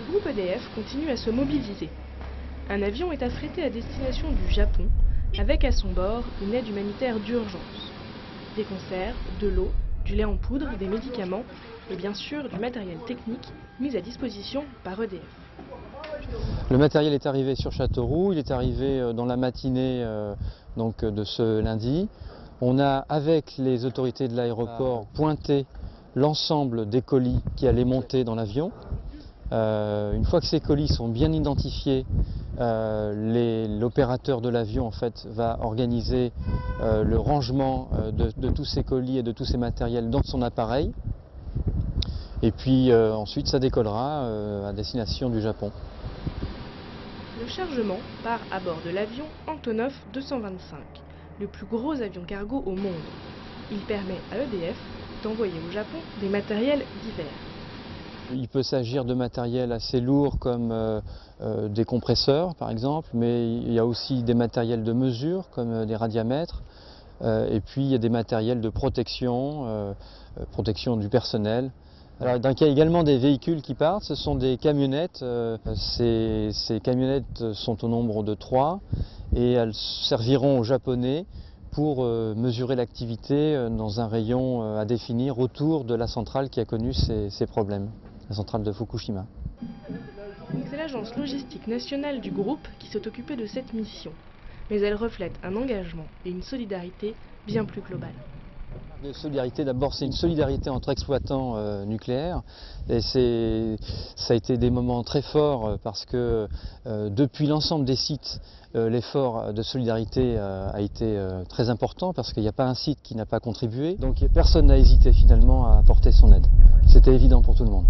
groupe EDF continue à se mobiliser. Un avion est affrété à destination du Japon, avec à son bord une aide humanitaire d'urgence. Des conserves, de l'eau, du lait en poudre, des médicaments et bien sûr du matériel technique mis à disposition par EDF. Le matériel est arrivé sur Châteauroux, il est arrivé dans la matinée de ce lundi. On a, avec les autorités de l'aéroport, pointé l'ensemble des colis qui allaient monter dans l'avion. Une fois que ces colis sont bien identifiés, l'opérateur de l'avion en fait, va organiser le rangement de tous ces colis et de tous ces matériels dans son appareil. Et puis ensuite ça décollera à destination du Japon. Le chargement part à bord de l'avion Antonov 225, le plus gros avion cargo au monde. Il permet à EDF d'envoyer au Japon des matériels divers. Il peut s'agir de matériel assez lourd comme des compresseurs par exemple, mais il y a aussi des matériels de mesure comme des radiamètres, et puis il y a des matériels de protection, protection du personnel. Alors, donc, il y a également des véhicules qui partent, ce sont des camionnettes. Ces camionnettes sont au nombre de 3 et elles serviront aux Japonais pour mesurer l'activité dans un rayon à définir autour de la centrale qui a connu ces problèmes, la centrale de Fukushima. C'est l'agence logistique nationale du groupe qui s'est occupée de cette mission, mais elle reflète un engagement et une solidarité bien plus globale. De solidarité, d'abord c'est une solidarité entre exploitants nucléaires et ça a été des moments très forts parce que depuis l'ensemble des sites l'effort de solidarité a été très important parce qu'il n'y a pas un site qui n'a pas contribué, donc personne n'a hésité finalement à apporter son aide. C'était évident pour tout le monde.